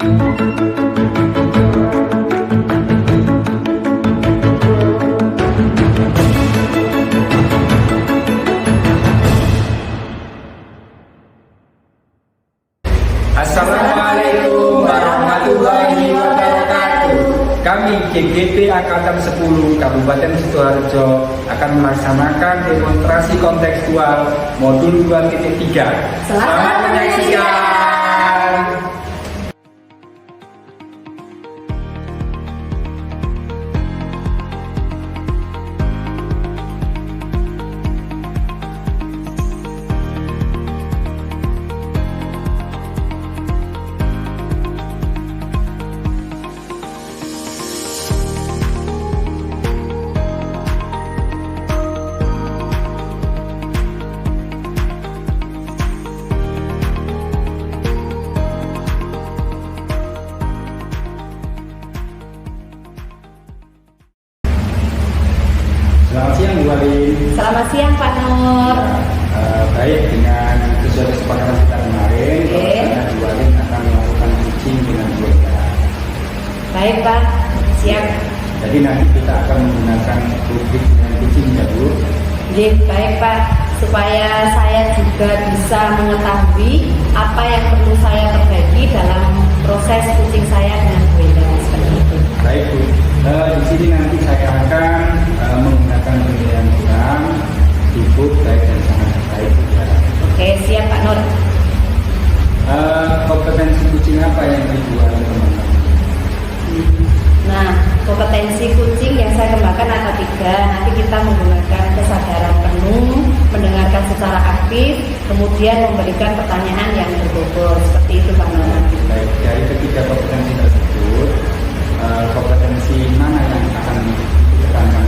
Assalamualaikum warahmatullahi wabarakatuh. Kami GGP Angkatan 10 Kabupaten Sidoarjo akan melaksanakan demonstrasi kontekstual modul 2.3. Selamat menyaksikan. Selamat siang Bu Alin. Selamat siang Pak Nur. Baik, dengan sesuai kesepakatan kita kemarin, Bu Alin akan melakukan pitching dengan Bu Enda. Baik Pak, siap. Jadi nanti kita akan menggunakan rubrik dengan pitching ya Bu. Baik Pak, supaya saya juga bisa mengetahui apa yang perlu saya perbaiki dalam proses pitching saya dengan Bu Enda seperti itu. Baik Bu, di sini nanti saya akan menggunakan penilaian kurang, cukup, baik dan sangat baik ya. Oke, siap Pak Nur. Kompetensi kucing apa yang dibuat teman-teman? Nah, kompetensi kucing yang saya kembangkan ada 3. Nanti kita menggunakan kesadaran penuh, mendengarkan secara aktif, kemudian memberikan pertanyaan yang berbobot. Seperti itu Pak Nur. Baik, dari ketiga kompetensi tersebut, kompetensi mana yang akan ditekankan?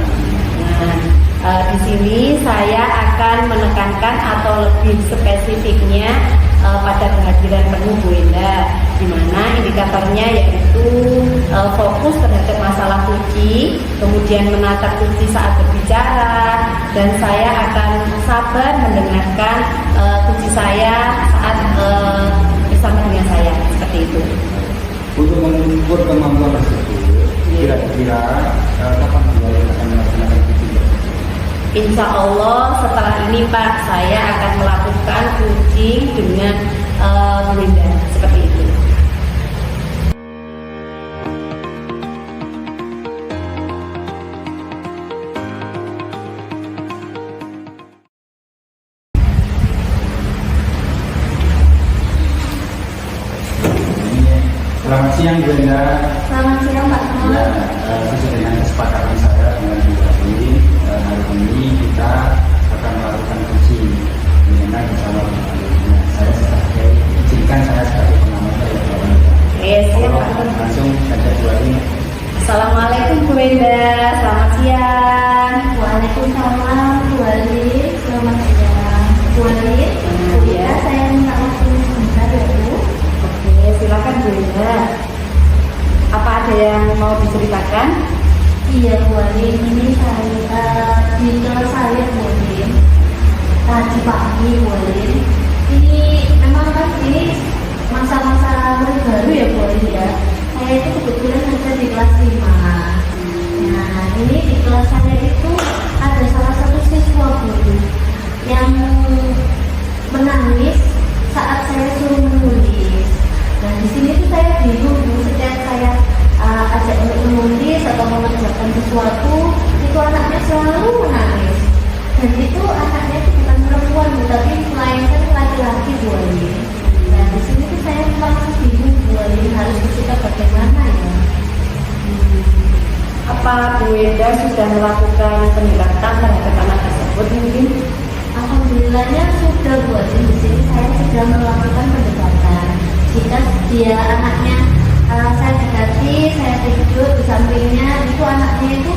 Nah, di sini saya akan menekankan atau lebih spesifiknya pada kehadiran penuh Bu Enda, di mana indikatornya yaitu fokus terhadap masalah kunci, kemudian menatap kunci saat berbicara, dan saya akan sabar mendengarkan kunci saya saat bersama dengan saya, seperti itu. Untuk mengukur kemampuan tersebut, kira-kira kapan Bu Alin akan melaksanakan pitching? Insya Allah setelah ini Pak, saya akan melakukan pitching dengan Bu Enda, seperti itu. Selamat siang Bu Enda. Selamat siang Pak Nur. Sesuai dengan kesepakatan saya dengan Bu Alin, hari ini kita akan melakukan pitching mengenai bersama Bu Alin. Saya sebagai pengamat dari Bu Alin. Siap Pak Nur. Langsung saja Bu Alin. Assalamualaikum Bu Enda, selamat siang. Waalaikumsalam Bu Alin, selamat siang. Bu Alin, saya minta waktu sebentar ya Bu. Oke, silakan Bu Enda. Apa ada yang mau diceritakan? Iya Bu Alin, ini saya di kelas saya Bu Alin. Tadi pagi Bu Alin. Ini memang kan ini masa-masa murid baru ya Bu Alin ya. Saya itu kebetulan ada di kelas 5. Nah, ini di kelas saya itu ada salah satu siswa Bu Alin yang menangis saat saya suruh menulis. Nah, di sini tuh saya bingung setiap saya ajak untuk menulis atau mengerjakan sesuatu, itu anaknya selalu menangis. Dan itu anaknya itu bukan perempuan, tapi melainkan laki-laki Bu Alin. Nah, di sini tuh saya langsung bingung Bu Alin harus bersikap bagaimana ya. Apa Bu Enda sudah melakukan pendekatan terhadap anak tersebut mungkin? Alhamdulillahnya sudah Bu Alin, di sini saya sudah melakukan pendekatan. Jika dia anaknya saya dekati, saya tidur di sampingnya, itu anaknya itu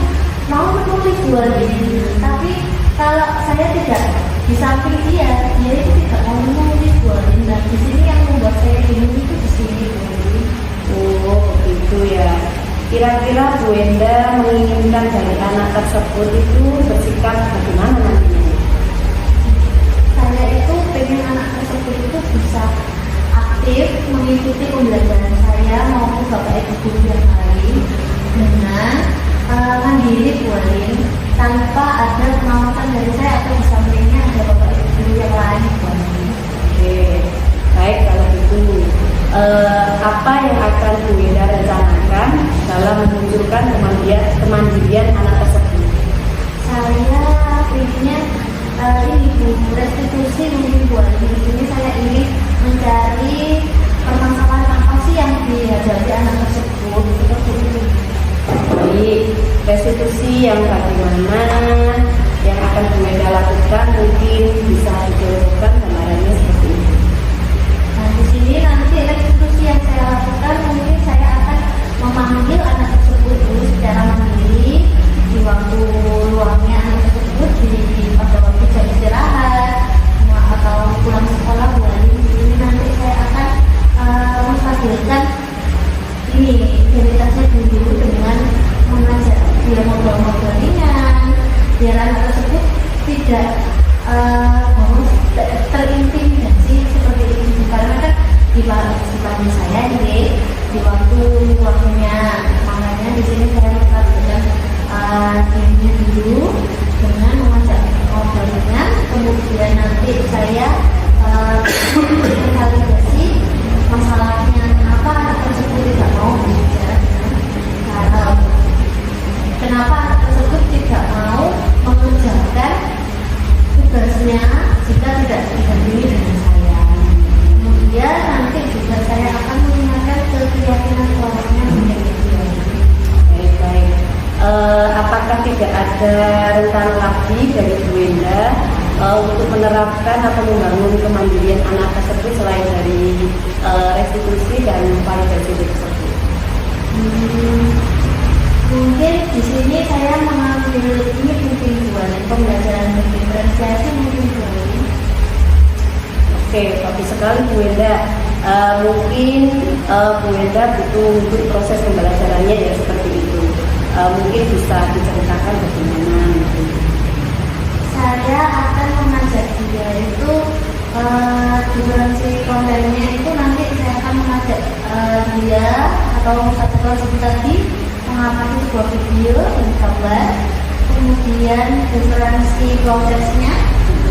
mau menulis Bu Alin. Tapi kalau saya tidak di samping dia itu tidak mau menulis Bu Alin. Dan di sini yang membuat saya bingung itu di sini Bu Alin. Oh, begitu ya. Kira-kira Bu Enda menginginkan dari anak tersebut itu bersikap bagaimana nantinya? Saya itu pengen anak tersebut itu bisa aktif mengikuti pembelajaran saya saya maupun Bapak Ibu guru yang lain dengan mandiri Bu Alin, tanpa ada pengawasan dari saya atau di sampingnya ada Bapak Ibu guru yang lain Bu Alin. Oke, baik kalau gitu. Apa yang akan Bu Wenda rencanakan dalam memunculkan kemandirian anak tersebut? Saya inginnya ini Bu, restitusi mungkin Bu Alin. Di sini saya ingin mencari permasalahan apa sih yang dihadapi anak tersebut, seperti itu. Baik, restitusi yang bagaimana yang akan Bu Wenda lakukan mungkin bisa dijelaskan gambarannya seperti ini. Nah, di sini nanti restitusi yang saya lakukan mungkin saya akan memanggil anak tersebut dulu secara mandiri di waktu luangnya anak tersebut pada waktu jam istirahat atau pulang sekolah Bu Alin. Di sini nanti saya akan menstabilkan ini identitasnya dulu dengan mengajak dia ngobrol-ngobrol ringan biar anak tersebut tidak terintimidasi seperti itu, karena kan di pagi saya ini di waktunya, makanya di sini saya menstabilkan dirinya dulu dengan mengajak ngobrol ringan, kemudian nanti saya validasi masalahnya apa anak tersebut tidak mau berbicara dengan kenapa anak tersebut tidak mau mengerjakan tugasnya jika tidak didampingi dengan saya. Kemudian nanti juga saya akan mengingatkan ke keyakinan keluarganya menjadi Baik. Apakah tidak ada rencana lagi dari Bu Wenda untuk menerapkan atau membangun kemandirian anak tersebut selain dari restitusi dan validasi tersebut? Mungkin di sini saya mengambil ini mungkin buat pembelajaran diferensiasi mungkin buat ini. Oke, bagus sekali Bu Wenda. Mungkin Bu Wenda butuh untuk proses pembelajarannya ya seperti itu. Mungkin bisa diceritakan bagaimana gitu. Saya akan mengajak dia itu diferensi kontennya itu nanti saya akan mengajak dia atau satu seperti tadi mengamati sebuah video dan gambar, kemudian diferensi prosesnya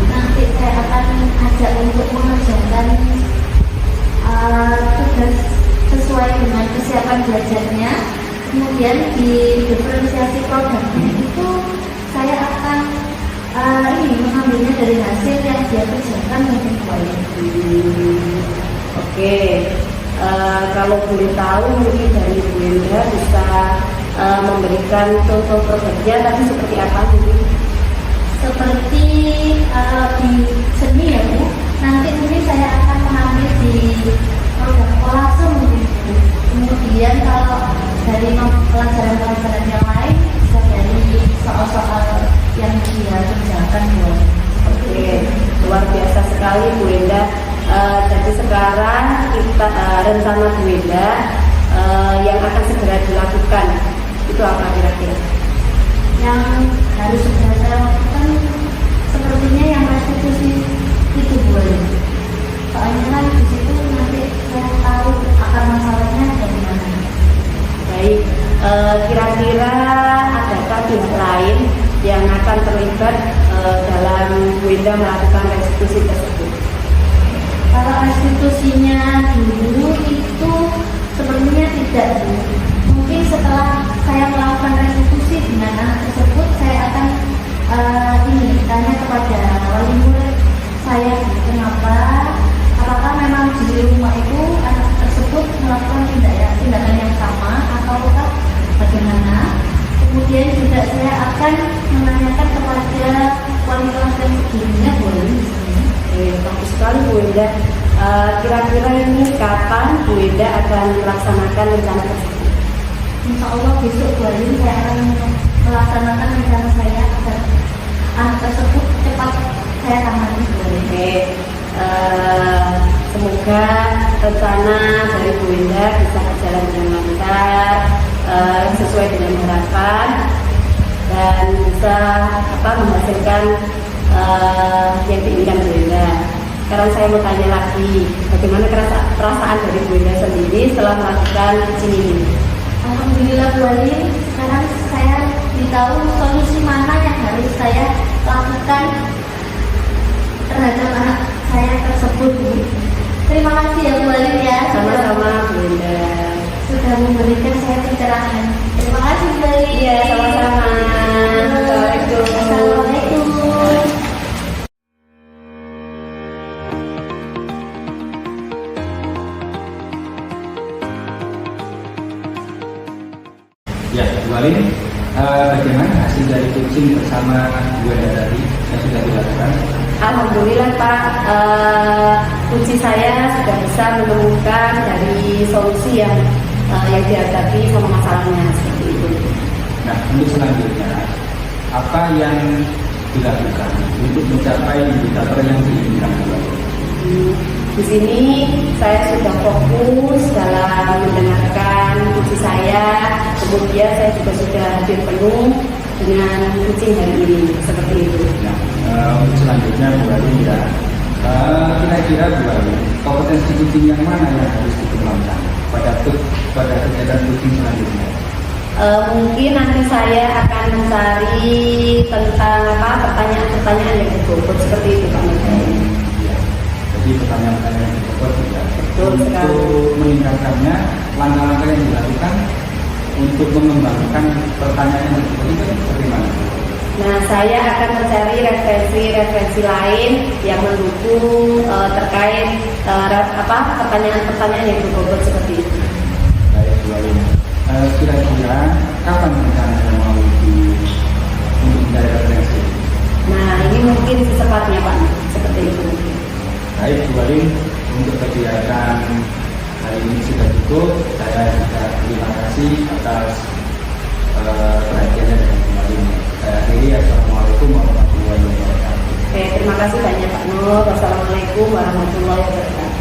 nanti saya akan ajak untuk mengerjakan tugas sesuai dengan kesiapan belajarnya. Kemudian di diferensiasi produknya itu saya akan mengambilnya dari hasil yang dia kerjakan mungkin Oke, kalau boleh tahu mungkin dari Bu Wenda bisa memberikan contoh produknya tapi seperti apa mungkin? Seperti di seni ya Bu, nanti mungkin saya akan mengambil di produk kolase mungkin Bu. Kemudian kalau dari pelajaran-pelajaran yang lain bisa dari soal-soal yang dia kerjakan Bu. Oke, luar biasa sekali Bu Wenda. Jadi sekarang kita rencana Bu Wenda yang akan segera dilakukan itu apa kira-kira? Yang harus segera saya lakukan sepertinya yang restitusi itu Bu. Soalnya kan di situ nanti saya tahu akar masalahnya dari mana. Baik, kira-kira adakah pihak lain yang akan terlibat dalam Bu Wenda melakukan restitusi tersebut? Kalau restitusinya dulu itu sebenarnya tidak Bu. Mungkin setelah saya melakukan restitusi dengan anak tersebut, saya akan tanya kepada wali murid saya kenapa, apakah memang di rumah itu anak tersebut melakukan tindakan yang sama ataukah bagaimana. Kemudian juga saya akan menanyakan kepada wali kelas yang sebelumnya boleh. Bagus sekali Bu Wenda. Kira-kira ini kapan Bu Wenda akan melaksanakan rencana tersebut? Insya Allah besok Bu Alin saya akan melaksanakan rencana saya agar anak tersebut cepat saya tangani Bu Alin. Oke, semoga rencana dari Bu Wenda bisa berjalan dengan lancar, sesuai dengan harapan dan bisa menghasilkan yang diinginkan Bu Wenda. Sekarang saya mau tanya lagi, bagaimana perasaan dari Bu Indah sendiri setelah melakukan kucing ini? Alhamdulillah Bu Ali, sekarang saya tahu solusi mana yang harus saya lakukan terhadap anak saya tersebut, Bu. Terima kasih ya Bu Ali ya. Sama-sama Bu Indah. Sudah memberikan saya pencerahan. Terima kasih Bu Ali. Iya, sama-sama. Assalamualaikum. Assalamualaikum. Ya, Bu Alin, bagaimana hasil dari coaching bersama Bu Enda tadi yang sudah dilakukan? Alhamdulillah Pak, kunci saya sudah bisa menemukan dari solusi yang dihadapi sama masalahnya seperti itu. Nah, untuk selanjutnya, apa yang dilakukan untuk mencapai indikator yang diinginkan Bu Alin? Di sini saya sudah fokus dalam mendengarkan kunci saya, kemudian saya juga sudah hadir penuh dengan kucing hari ini seperti itu. Nah, untuk selanjutnya Bu Alin ya, kira-kira Bu Alin, kompetensi kucing yang mana yang harus dikembangkan pada kegiatan kucing selanjutnya? Mungkin nanti saya akan mencari tentang pertanyaan-pertanyaan yang berbobot seperti itu Pak Menteri. Ya. Jadi pertanyaan-pertanyaan yang berbobot juga. Betul sekali. Untuk meningkatkannya, langkah-langkah yang dilakukan untuk mengembangkan pertanyaan yang berbobot itu seperti mana? Nah, saya akan mencari referensi lain yang mendukung terkait pertanyaan-pertanyaan yang berbobot seperti itu. Baik, Bu Alin. Kira-kira kapan rencananya mau untuk mencari referensi? Nah, ini mungkin secepatnya Pak, seperti itu. Baik, Bu Alin, untuk kegiatan hari ini sudah cukup. Saya juga terima kasih atas perhatiannya dan kembalinya. Saya akhiri, Assalamualaikum warahmatullahi wabarakatuh. Oke, terima kasih banyak Pak Nur. Wassalamualaikum warahmatullahi wabarakatuh.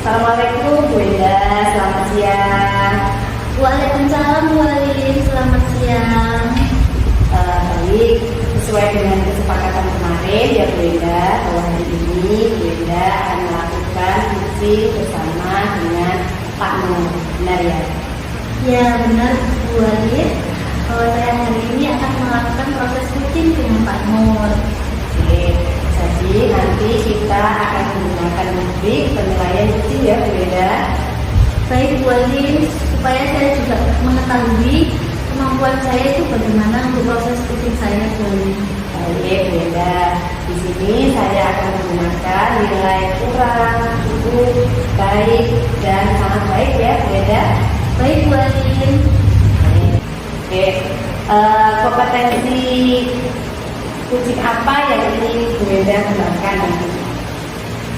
Assalamualaikum Bu Indah, selamat siang. Waalaikumsalam Bu Ali, selamat siang. Baik, sesuai dengan kesepakatan kemarin ya Bu Indah, bahwa hari ini Bu Indah akan melakukan kucing bersama dengan Pak Nur, benar ya? Ya benar Bu Ali, kalau saya hari ini akan melakukan proses kucing dengan Pak Nur. Oke, jadi nanti kita akan menggunakan rubrik penilaian kucing ya Bu Indah. Baik Bu Ali, supaya saya juga mengetahui kemampuan saya itu bagaimana untuk proses kucing saya Bu Ali. Baik Bu Indah, di sini saya akan menggunakan nilai kurang, cukup, baik, dan sangat baik ya Bu Indah. Baik Bu Ali. Oke, kompetensi kucing apa yang ingin Bu Indah kembangkan nanti?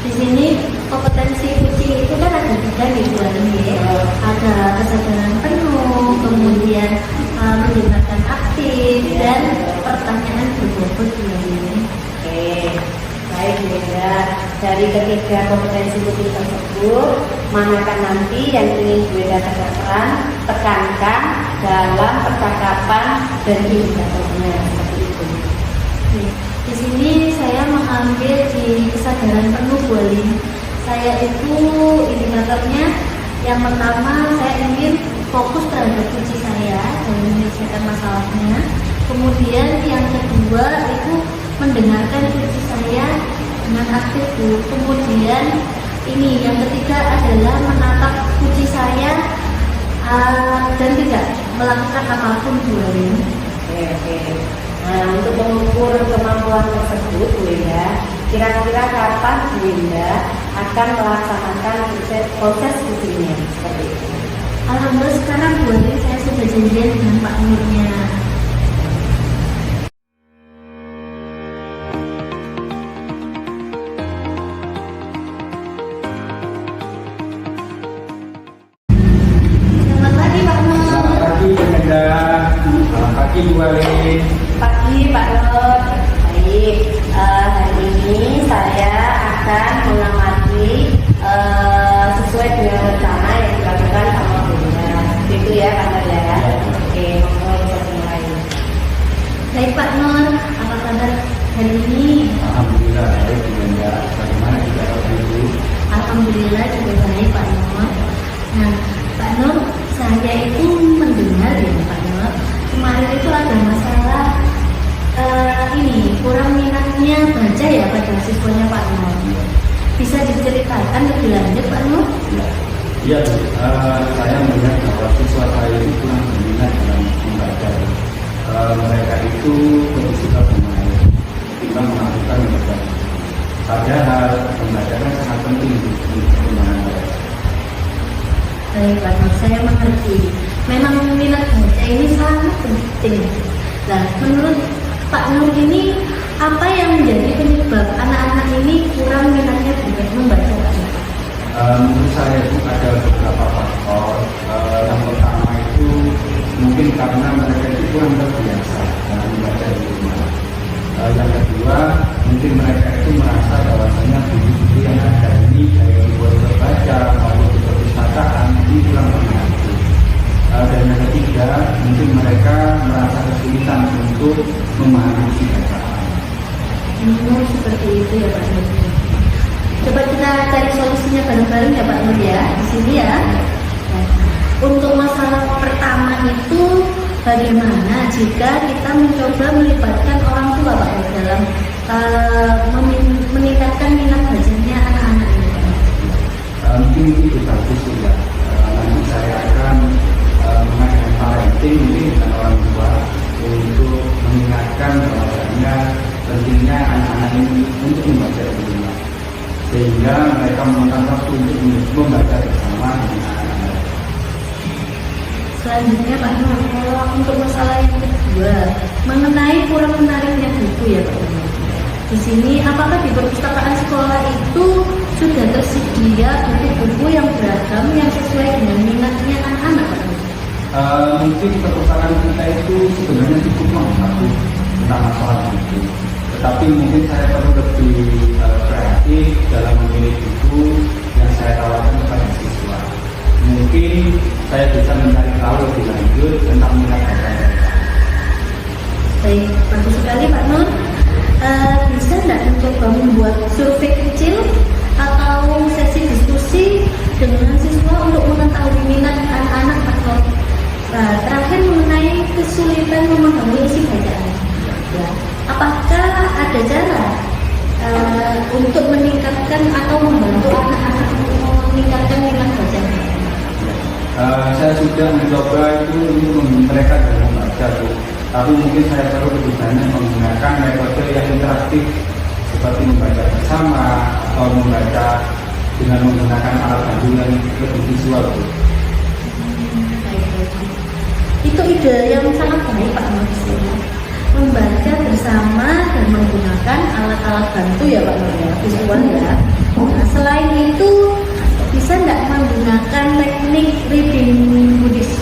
Di sini kompetensi kucing itu kan ada juga nih Bu Ali. Ada kesadaran penuh, kemudian mendengarkan aktif dan pertanyaan berbobot Bu Ali. Oke, baik Bu Indah. Dari ketiga kompetensi kucing tersebut, manakah nanti yang ingin Bu Indah tekankan dalam percakapan dan indikatornya seperti itu? Di sini saya mengambil di kesadaran penuh Bu Ali. Saya itu indikatornya yang pertama saya ingin fokus terhadap kunci saya dan menyelesaikan masalahnya. Kemudian yang kedua itu mendengarkan kunci saya dengan aktif Bu. Kemudian ini yang ketiga adalah menatap kunci saya dan tidak melakukan apapun Bu Ali. Oke. Nah, untuk mengukur kemampuan tersebut Bu Indah, kira-kira kapan Bu Indah akan melaksanakan proses kucingnya seperti itu? Alhamdulillah sekarang Bu Ali saya sudah janjian dengan Pak Nurnya. Selamat pagi Pak Nur. Selamat pagi Bu Enda. Selamat pagi Bu Alin. Pagi Pak Nur. perpustakaan lebih lanjut Pak Nur? Ya, saya melihat bahwa siswa saya itu kurang berminat dalam membaca. Mereka itu lebih suka bermain, ketimbang melakukan membaca. Padahal membaca kan sangat penting untuk perkembangan mereka. Baik Pak Nur, saya mengerti. Memang minat baca ini sangat penting. Nah, menurut Pak Nur ini apa yang menjadi penyebab anak-anak ini kurang minatnya membaca Pak Nur? Menurut saya itu ada beberapa faktor. Yang pertama itu mungkin karena mereka itu kurang terbiasa dalam membaca di rumah. Yang kedua, mungkin mereka itu merasa bahwasanya buku-buku yang ada ini baik dibuat terbaca maupun di perpustakaan ini kurang bermanfaat. Dan yang ketiga, mungkin mereka merasa kesulitan untuk memahami isi bacaan. Seperti itu ya Pak Nur. Coba kita cari solusinya bareng-bareng ya Pak Nur ya, di sini ya. Nah, untuk masalah pertama itu bagaimana jika kita mencoba melibatkan orang tua Pak Nur dalam meningkatkan minat bacanya anak-anak ini? Mungkin itu bagus ya. Nanti saya akan mengadakan parenting mungkin dengan orang tua untuk mengingatkan bahwasanya pentingnya anak-anak ini untuk membaca di rumah, sehingga mereka menemukan waktu untuk membaca bersama dengan anak-anak. Selanjutnya Pak Nur, kalau untuk masalah yang kedua mengenai kurang menariknya buku ya Pak Nur. Di sini apakah di perpustakaan sekolah itu sudah tersedia buku-buku yang beragam yang sesuai dengan minatnya anak-anak Pak Nur? Mungkin perpustakaan kita itu sebenarnya cukup membantu tentang masalah buku, tetapi mungkin saya perlu lebih kreatif dalam memilih buku yang saya tawarkan kepada siswa. Mungkin saya bisa mencari tahu lebih lanjut tentang minat baca mereka. Baik, bagus sekali Pak Nur. Bisa tidak mencoba membuat survei kecil atau sesi diskusi dengan siswa untuk mengetahui minat anak-anak Pak Nur? Terakhir mengenai kesulitan memahami isi bacaan. Ya. Apakah ada cara untuk meningkatkan atau membantu anak-anak meningkatkan minat bacanya? Saya sudah mencoba itu untuk mereka dalam membaca, tapi mungkin saya perlu lebih banyak menggunakan metode yang interaktif seperti membaca bersama atau membaca dengan menggunakan alat bantu yang lebih visual. Itu ide yang sangat baik Pak Nur. Membaca bersama dan menggunakan alat-alat bantu ya Pak Nur ya, visual ya. Nah, selain itu bisa tidak menggunakan teknik reading Buddhis?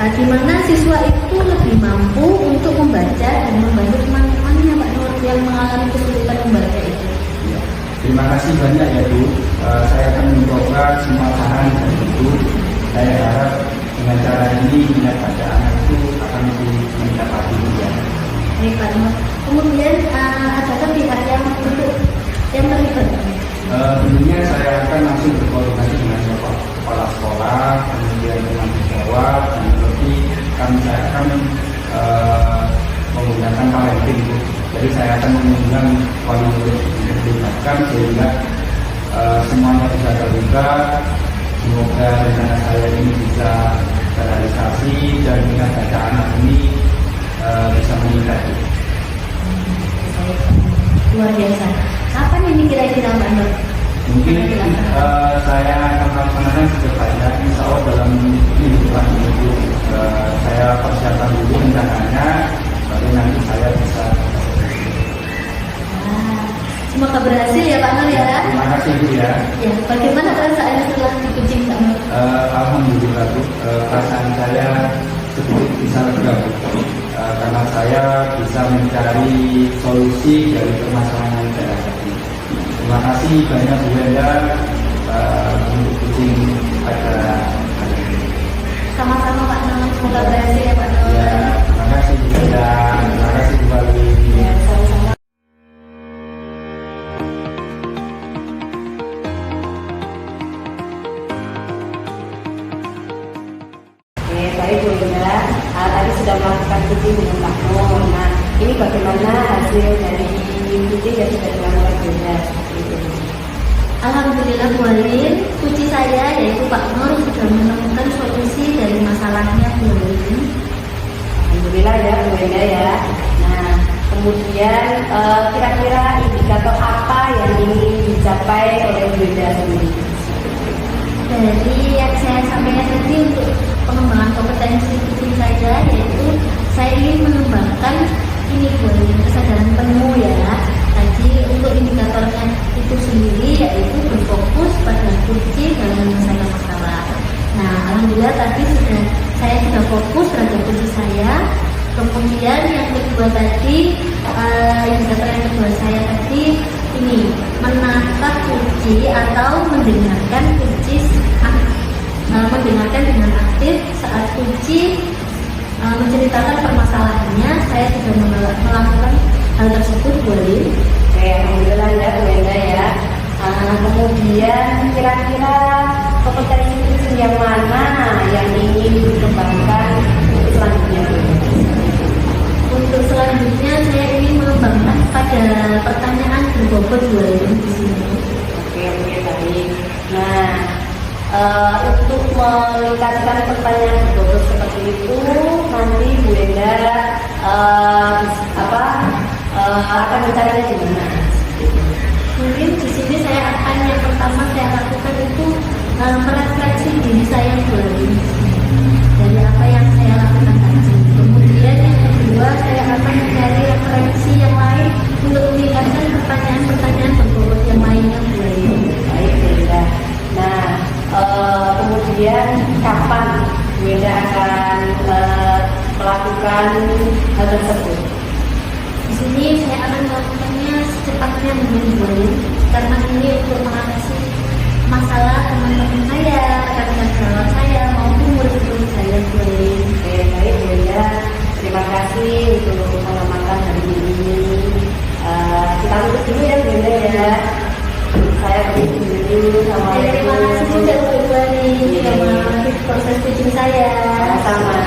Nah, di mana siswa itu lebih mampu untuk membaca dan membantu teman-temannya Pak Nur yang mengalami kesulitan membaca itu. Ya. Terima kasih banyak ya Bu. Saya akan mencoba semua saran dan itu. Saya harap dengan cara ini minat baca anak itu akan lebih mendapati juga. Baik Pak Nur. Kemudian adakah pihak yang terlibat? Tentunya saya akan langsung berkoordinasi dengan kepala sekolah, kemudian dengan sejawat, dan lebih saya akan menggunakan parenting. Jadi saya akan mengundang wali murid untuk dilibatkan sehingga semuanya bisa terlibat. Semoga rencana saya ini bisa terrealisasi dan minat baca anak ini bisa meningkat. Luar biasa. Kapan ini kira-kira Mbak Nur? Mungkin saya akan melaksanakan secepatnya, insya Allah dalam minggu depan itu saya persiapkan dulu rencananya, baru nanti saya bisa. Semoga berhasil ya Pak Nur ya. Terima kasih Bu ya. Ya, bagaimana perasaannya setelah dikucing Pak Nur? Alhamdulillah Bu, perasaan saya sedikit bisa lega Bu, karena saya bisa mencari solusi dari permasalahan yang saya hadapi. Terima kasih banyak Bu Wenda untuk kucing acara hari ini. Sama-sama Pak Nur, semoga berhasil ya Pak Nur. Ya, terima kasih Bu Wenda, terima kasih Bu Wali. Ya, sama-sama. Baik Bu Linda, tadi sudah melakukan kucing dengan Pak Nur. Nah, ini bagaimana hasil dari kucing yang sudah dilakukan Bu Linda seperti itu? Alhamdulillah Bu Alin, kunci saya yaitu Pak Nur sudah menemukan solusi dari masalahnya Bu Alin. Alhamdulillah ya Bu Enda ya. Nah, kemudian kira-kira indikator apa yang ingin dicapai oleh Bu Enda sendiri? Dari yang saya sampaikan tadi untuk pengembangan kompetensi kunci saya yaitu saya ingin mengembangkan ini Bu Alin, kesadaran penuh ya. Tadi untuk indikatornya itu sendiri yaitu berfokus pada kunci dalam menyelesaikan masalah. Nah, alhamdulillah tadi saya sudah fokus terhadap kunci saya. Kemudian yang kedua tadi, indikator yang kedua saya tadi ini menatap kunci atau mendengarkan kunci, mendengarkan dengan aktif saat kunci menceritakan permasalahannya. Saya sudah melakukan hal tersebut Bu Alin. Oke, alhamdulillah ya Bu Enda ya. Kemudian kira-kira kompetensi kunci yang mana yang ingin dikembangkan untuk selanjutnya? Untuk selanjutnya saya ingin mengembangkan pada pertanyaan berbobot Bu Alin di sini. Oke, baik. Nah, untuk melengkapkan pertanyaan berbobot seperti itu, nanti Bu Enda akan bicaranya gimana? Mungkin di sini saya akan yang pertama saya lakukan itu merefleksi diri saya Bu Alin dari apa yang saya lakukan tadi. Kemudian yang kedua saya akan mencari referensi yang lain untuk meningkatkan pertanyaan-pertanyaan berbobot yang lainnya Bu Alin. Baik, Bu Enda. Nah, kemudian kapan Bu Enda akan melakukan hal tersebut? Di sini saya akan melakukannya secepatnya mungkin Bu Alin, karena ini untuk mengatasi masalah teman-teman saya, rekan-rekan sejawat saya maupun murid-murid saya Bu Alin. Oke, baik Bu Enda. Terima kasih untuk pengamatan hari ini. Kita tutup dulu ya Bu Enda ya. Saya pergi dulu. Terima kasih juga Bu Alin sudah mengawasi proses coaching saya. Sama-sama.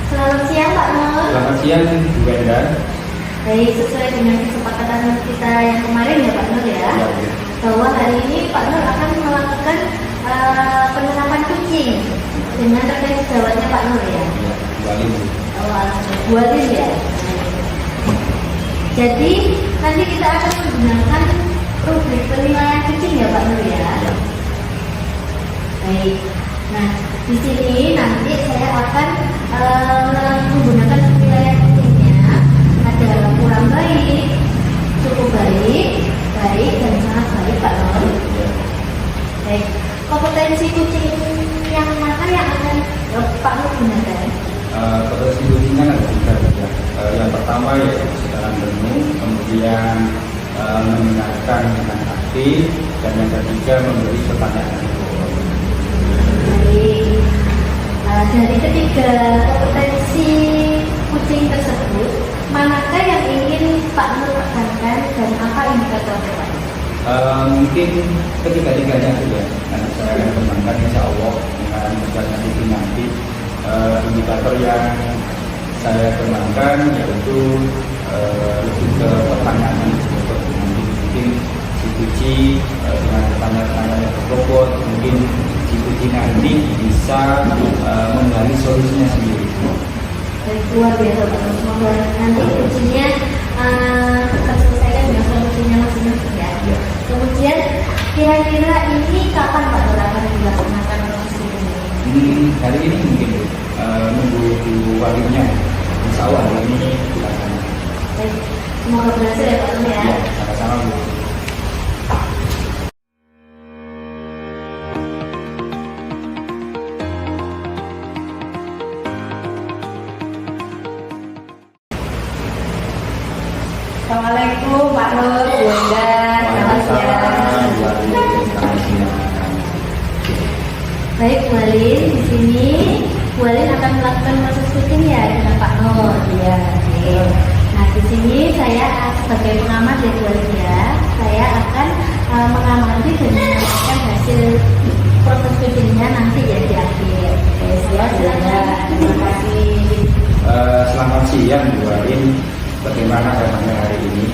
Selamat siang Pak Nur. Selamat siang Bu Enda. Baik, sesuai dengan kesepakatan kita yang kemarin ya Pak Nur ya, bahwa hari ini Pak Nur akan melakukan penerapan kucing dengan terkait sejawatnya Pak Nur ya. Bu Alin ya. Jadi nanti kita akan menggunakan rubrik penilaian kucing ya Pak Nur ya. Baik. Nah, di sini nanti saya akan menggunakan penilaian kucingnya. Ada kurang baik, cukup baik, baik dan sangat baik Pak Nur. Baik. Kompetensi kucing yang mana yang akan Pak Nur gunakan? Potensi kucingnya ada tiga ya. Yang pertama yaitu kesadaran penuh, kemudian mendengarkan dengan aktif, dan yang ketiga memberi pertanyaan. Baik. Dari ketiga kompetensi kucing tersebut, manakah yang ingin Pak Nur tekankan dan apa indikatornya Pak? Mungkin ketiga-tiganya saja. Nanti saya akan kembangkan insya Allah dengan berjalan nanti. Indikator yang saya kembangkan yaitu lebih ke pertanyaan seperti mungkin si kuci dengan pertanyaan-pertanyaan yang berbobot, mungkin si kuci nanti bisa menggali solusinya sendiri. Baik, luar biasa Pak Nur. Semoga nanti kucingnya terselesaikan dengan solusinya masing-masing ya. Kemudian kira-kira ini kapan Pak Nur akan dilaksanakan proses ini? Hari ini mungkin nunggu waktunya. Insya Allah hari ini dilaksanakan. Baik, semoga berhasil ya Pak Nur ya. Ya, sama-sama Bu. Assalamualaikum Pak Nur, Bu Enda. Selamat siang. Baik Bu Alin, di sini Bu Alin akan melakukan proses syuting ya dengan Pak Nur. Iya, oke. Nah di sini saya sebagai pengamat dari Walia, saya akan mengamati dan menyampaikan hasil proses feedingnya nanti ya di akhir. Oke, silakan. Terima kasih. Selamat siang Bu Arin, bagaimana kabarnya hari ini?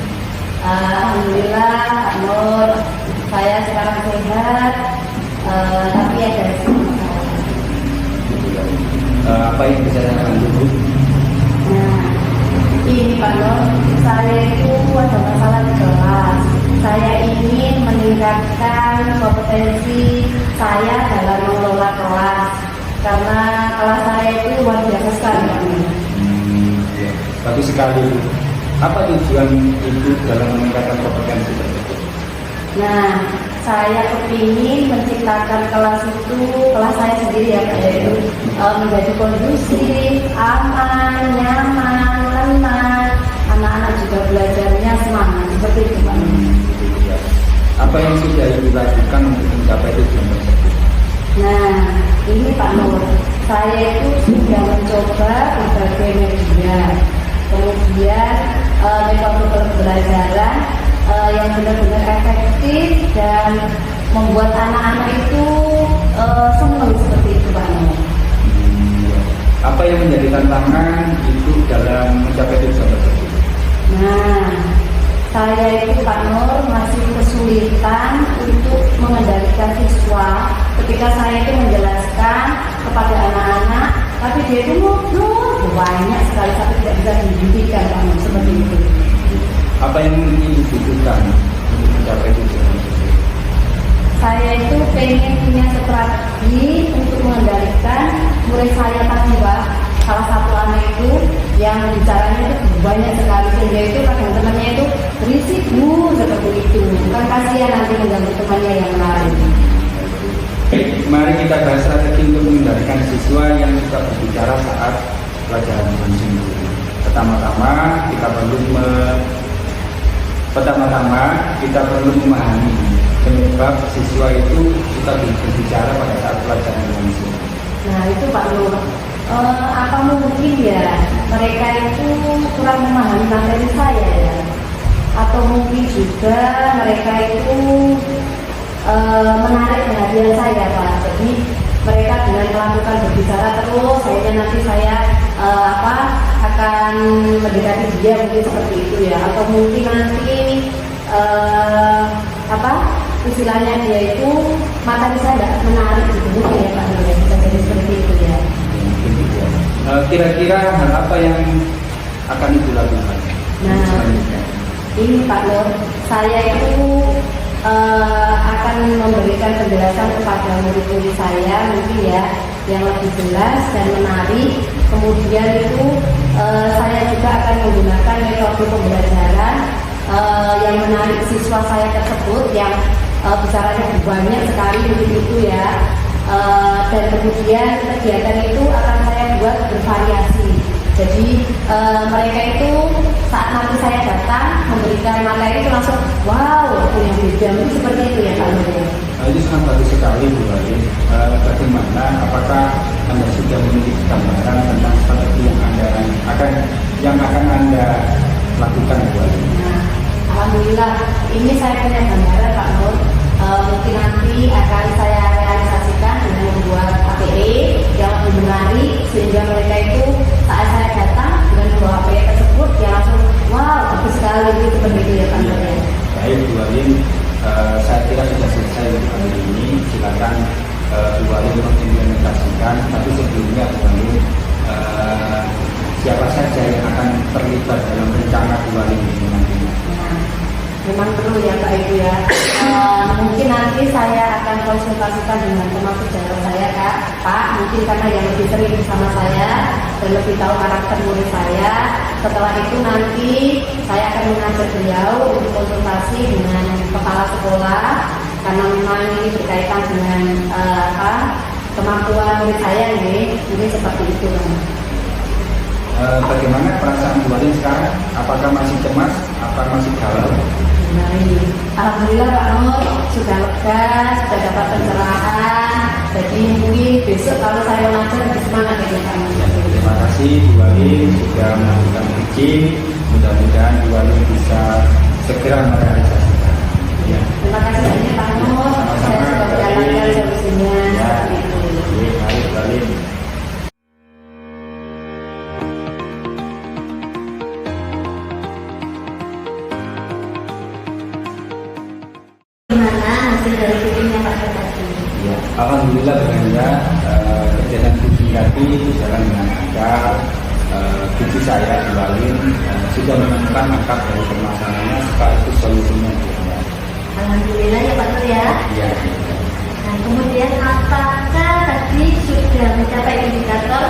Alhamdulillah, Pak Nur, saya sekarang sehat, tapi ada masalah. Apa yang bisa saya bantu Bu? Nah, ini Pak Nur, saya itu ada masalah di kelas. Saya ingin meningkatkan kompetensi saya dalam mengelola kelas, karena kelas saya itu luar biasa sekali Pak Nur. Ya, bagus sekali Bu. Apa tujuan Ibu dalam meningkatkan kompetensi tersebut? Nah, saya kepingin menciptakan kelas itu, kelas saya sendiri ya Pak, yaitu menjadi kondusif, aman, nyaman, tenang, anak-anak juga belajarnya semangat, seperti itu Pak. Ya. Apa yang sudah Ibu lakukan untuk mencapai tujuan tersebut? Nah, ini Pak Nur, saya itu sudah mencoba berbagai media, kemudian metode pembelajaran yang benar-benar efektif dan membuat anak-anak itu senang seperti itu Pak Nur. Apa yang menjadi tantangan itu dalam mencapai tujuan tersebut? Nah, saya itu Pak Nur masih kesulitan untuk mengendalikan siswa ketika saya itu menjelaskan kepada anak-anak, tapi dia itu ngobrol banyak sekali tapi tidak bisa dihentikan Pak Nur, seperti itu. Apa yang Ibu butuhkan untuk mencapai tujuan tersebut? Saya itu pengen punya strategi untuk mengendalikan murid saya tadi Pak. Salah satu anak itu yang bicaranya itu banyak sekali, sehingga itu kadang temannya itu berisik Bu, seperti itu. Kan kasihan nanti mengganggu temannya yang lain. Baik, mari kita bahas strategi untuk mengendalikan siswa yang suka berbicara saat pelajaran langsung. Pertama-tama kita perlu memahami penyebab siswa itu suka berbicara pada saat pelajaran langsung. Nah itu Pak Nur, apa mungkin ya mereka itu kurang memahami materi saya ya, atau mungkin juga mereka itu menarik perhatian saya Pak. Jadi mereka dengan melakukan berbicara terus, akhirnya nanti saya akan mendekati dia, mungkin seperti itu ya, atau mungkin nanti istilahnya dia itu materi saya tidak menarik gitu mungkin ya Pak Nur, ya bisa jadi seperti itu ya. Mungkin gitu ya. Kira-kira hal apa yang akan Ibu lakukan? Nah, ini Pak Nur, saya itu akan memberikan penjelasan kepada murid-murid saya mungkin ya yang lebih jelas dan menarik. Kemudian itu saya juga akan menggunakan metode pembelajaran yang menarik siswa saya tersebut yang bicaranya banyak sekali begitu ya. Dan kemudian kegiatan itu akan saya buat bervariasi. Jadi mereka itu saat nanti saya datang memberikan materi itu langsung wow, punya beda, seperti itu ya Pak Nur. Ini sangat bagus sekali Bu Arin. Bagaimana, apakah Anda sudah memiliki gambaran tentang strategi yang akan Anda lakukan Bu Arin? Nah, alhamdulillah ini saya punya gambaran Pak Nur. Mungkin nanti akan saya realisasikan dengan membuat APE yang lebih menarik sehingga mereka itu saat saya datang dengan membawa APE tersebut dia langsung wow bagus sekali gitu, seperti itu ya Pak Nur ya. Baik Bu Arin, saya kira sudah selesai untuk hari ini. Silakan Bu Arin mengimplementasikan. Tapi sebelumnya Bu Arin, siapa saja yang akan terlibat dalam rencana Bu Arin ini nantinya? Nah, memang perlu ya Pak Ibu ya. Mungkin nanti saya akan konsultasikan dengan teman sejarah saya Pak. Mungkin karena yang lebih sering bersama saya dan lebih tahu karakter murid saya. Setelah itu nanti saya akan mengajak beliau untuk konsultasi dengan kepala sekolah karena memang ini berkaitan dengan kemampuan murid saya nih. Mungkin seperti itu kan. Bagaimana perasaan Bu Arin sekarang? Apakah masih cemas? Apakah masih galau? Nah ini, alhamdulillah Pak Nur sudah lega, sudah dapat pencerahan. Jadi mungkin besok kalau saya mengajar lebih semangat ini Pak Nur. Terima kasih Bu Arin sudah melakukan uji. mudah-mudahan Bu Wali bisa segera merealisasikan. Ya. Terima kasih banyak Pak Nur. Saya sudah menjalankan solusinya Ya. seperti itu. Oke, baik, Wali. Gimana hasil dari syutingnya Pak Sukadi? Ya, alhamdulillah Bunda, kejadian cuci tadi berjalan dengan lancar. Cuci saya Wali sudah menemukan akar dari permasalahannya sekaligus solusinya. Bunda. Alhamdulillah ya Pak Nur ya. Ya. Nah kemudian apakah tadi sudah mencapai indikator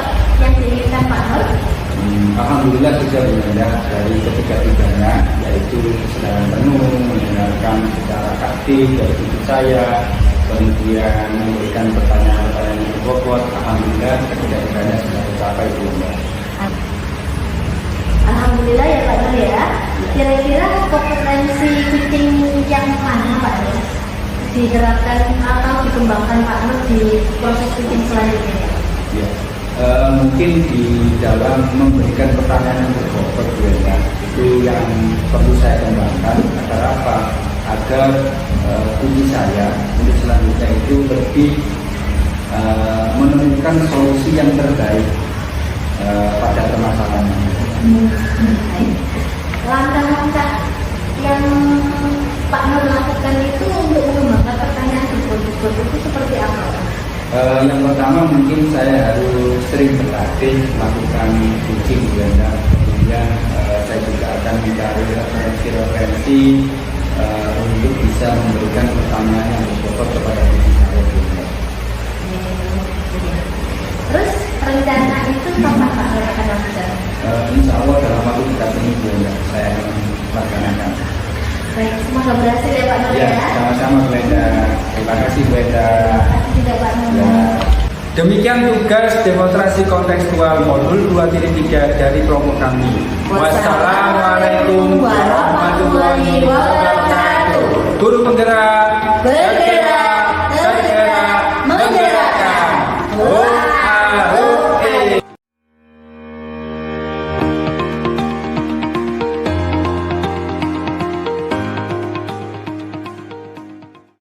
yang diinginkan Pak Nur? Alhamdulillah sudah Bunda, dari ketiga-tiganya, yaitu kesadaran penuh, mendengarkan secara aktif dari cucu saya, kemudian memberikan pertanyaan-pertanyaan yang berbobot. Alhamdulillah ketiga-tiganya sudah tercapai Bunda. Alhamdulillah ya Pak Nur ya. Kira-kira kompetensi kucing yang mana Pak Nur diterapkan atau dikembangkan Pak Nur di proses kucing selanjutnya? Ya. Mungkin di dalam memberikan pertanyaan yang berbobot Bunda, itu yang perlu saya kembangkan agar apa? Agar kunci saya untuk selanjutnya itu lebih menemukan solusi yang terbaik pada permasalahan. Langkah-langkah yang Pak Nur lakukan itu untuk mengembangkan pertanyaan berbobot itu seperti apa? Yang pertama mungkin saya harus sering berlatih melakukan coaching Bunda. Kemudian saya juga akan mencari referensi untuk bisa memberikan pertanyaan yang berbobot kepada diri saya Bunda. Terus rencana itu kapan Pak Nur akan lakukan? Insya Allah dalam waktu dekat ini Bunda saya akan laksanakan. Baik, semoga berhasil ya Pak Nur Ya, ya. sama-sama Bunda. Terima kasih Bunda. Tidak Pak Nur. Ya. Demikian tugas demonstrasi kontekstual modul 2.3 dari kelompok kami. Wassalamualaikum warahmatullahi wabarakatuh. Guru penggerak.